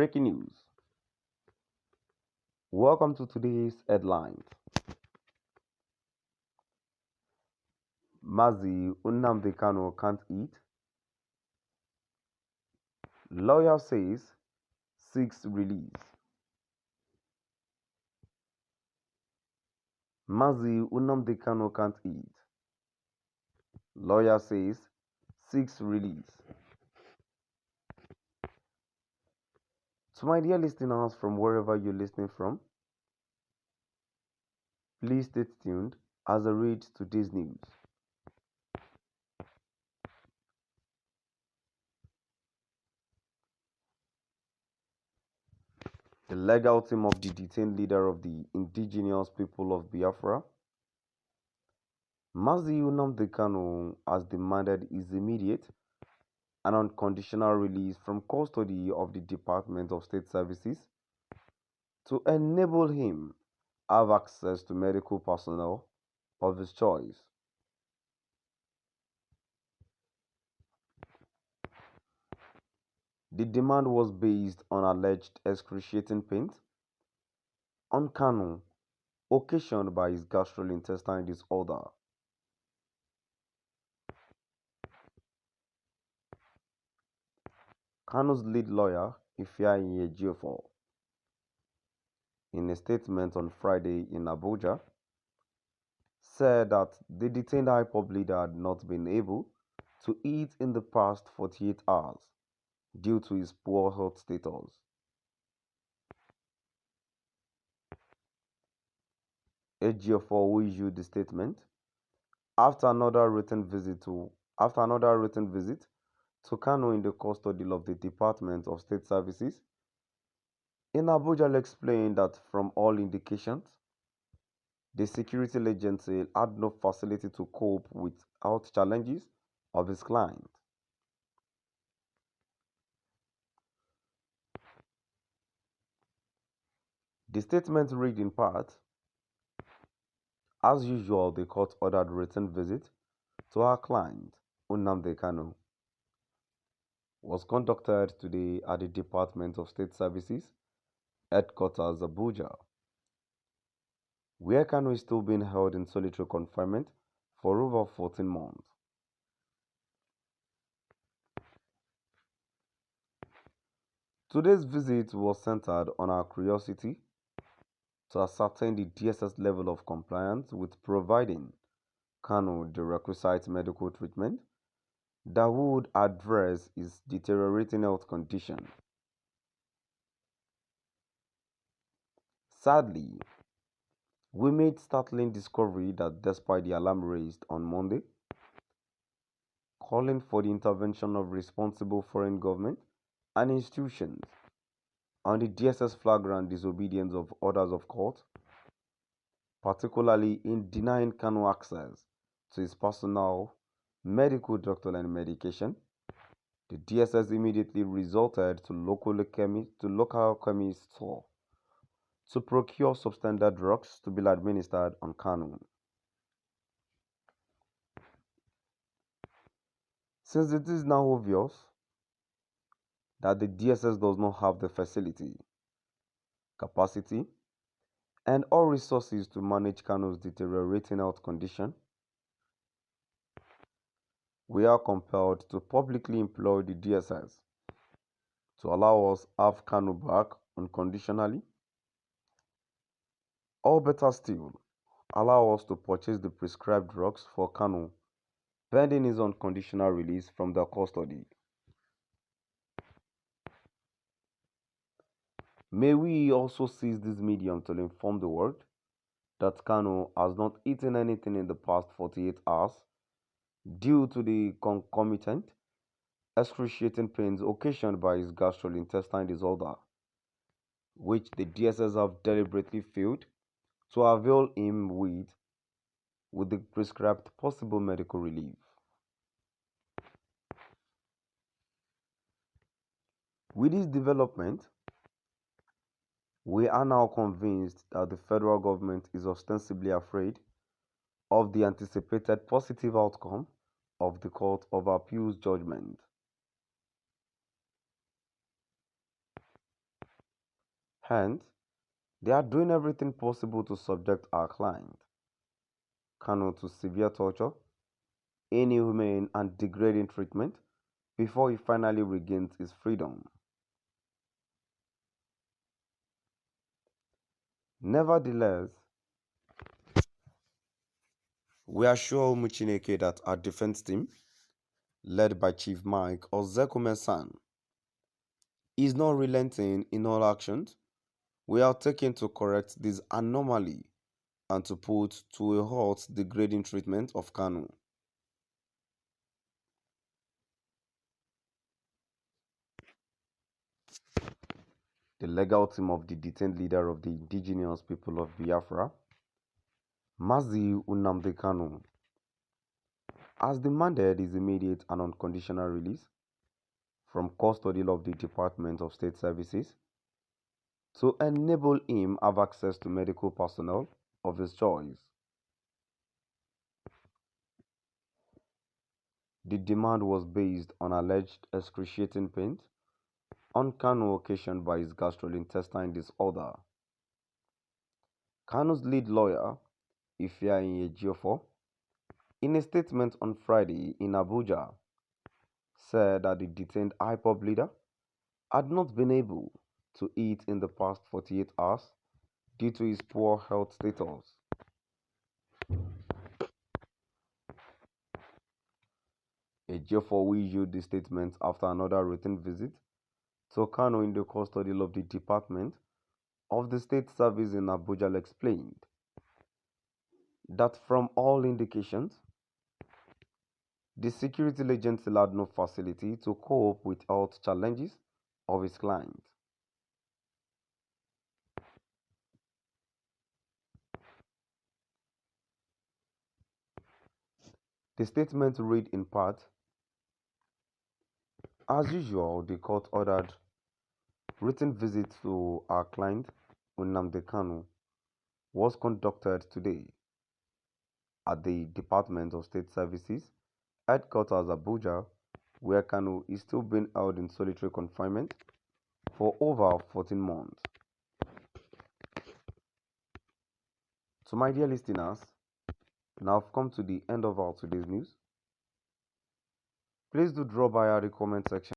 Breaking news. Welcome to today's headlines. Mazi Nnamdi Kanu can't eat. Lawyer says seeks release. Mazi Nnamdi Kanu can't eat. Lawyer says seeks release. To my dear listeners from wherever you're listening from, please stay tuned as I read today's news. The legal team of the detained leader of the indigenous people of Biafra, Mazi Nnamdi Kanu, has demanded his immediate and unconditional release from custody of the Department of State Services to enable him have access to medical personnel of his choice. The demand was based on alleged excruciating pains on Kanu occasioned by his gastrointestinal disorder. Kanu's lead lawyer, Ifeanyi Ejiofor, in a statement on Friday in Abuja, said that the detained IPOB leader had not been able to eat in the past 48 hours due to his poor health status. Ejiofor, who issued the statement after another written visit to Kanu in the custody of the Department of State Services in Abuja, explained that from all indications, the security agency had no facility to cope with health challenges of his client. The statement read in part, as usual, the court ordered written visit to our client, Nnamdi Kanu, was conducted today at the Department of State Services, headquarters Abuja, where Kanu is still being held in solitary confinement for over 14 months. Today's visit was centered on our curiosity to ascertain the DSS level of compliance with providing Kanu the requisite medical treatment that would address his deteriorating health condition. Sadly, we made startling discovery that despite the alarm raised on Monday, calling for the intervention of responsible foreign government and institutions on the DSS flagrant disobedience of orders of court, particularly in denying Kanu access to his personal medical, doctor, and medication, the DSS immediately resorted to local chemist store to procure substandard drugs to be administered on Kanu. Since it is now obvious that the DSS does not have the facility, capacity, and all resources to manage Kanu's deteriorating health condition, we are compelled to publicly implore the DSS to allow us have Kanu back unconditionally, or better still, allow us to purchase the prescribed drugs for Kanu pending his unconditional release from their custody. May we also seize this medium to inform the world that Kanu has not eaten anything in the past 48 hours due to the concomitant excruciating pains occasioned by his gastrointestinal disorder, which the DSS have deliberately failed to avail him with the prescribed possible medical relief. With this development, we are now convinced that the federal government is ostensibly afraid of the anticipated positive outcome of the Court of Appeal's judgment. Hence, they are doing everything possible to subject our client, Kanu, to severe torture, inhumane and degrading treatment before he finally regains his freedom. Nevertheless, we assure Muchineke that our defense team, led by Chief Mike Ozekume-san, is not relenting in all actions we are taking to correct this anomaly and to put to a halt degrading treatment of Kanu. The legal team of the detained leader of the indigenous people of Biafra, Mazi Nnamdi Kanu, has demanded his immediate and unconditional release from custody of the Department of State Services to enable him have access to medical personnel of his choice. The demand was based on alleged excruciating pain on Kanu occasioned by his gastrointestinal disorder. Kanu's lead lawyer, Ifeanyi Ejiofor, in a statement on Friday in Abuja, said that the detained IPOB leader had not been able to eat in the past 48 hours due to his poor health status. Ejiofor issued the statement after another routine visit to Kanu in the custody of the Department of the State Service in Abuja explained that from all indications, the security agency had no facility to cope with health challenges of his client. The statement read in part, as usual, the court ordered written visit to our client, Nnamdi Kanu, was conducted today at the Department of State Services, headquarters Abuja, where Kanu is still being held in solitary confinement for over 14 months. So, my dear listeners, now I've come to the end of our today's news. Please do drop by our comment section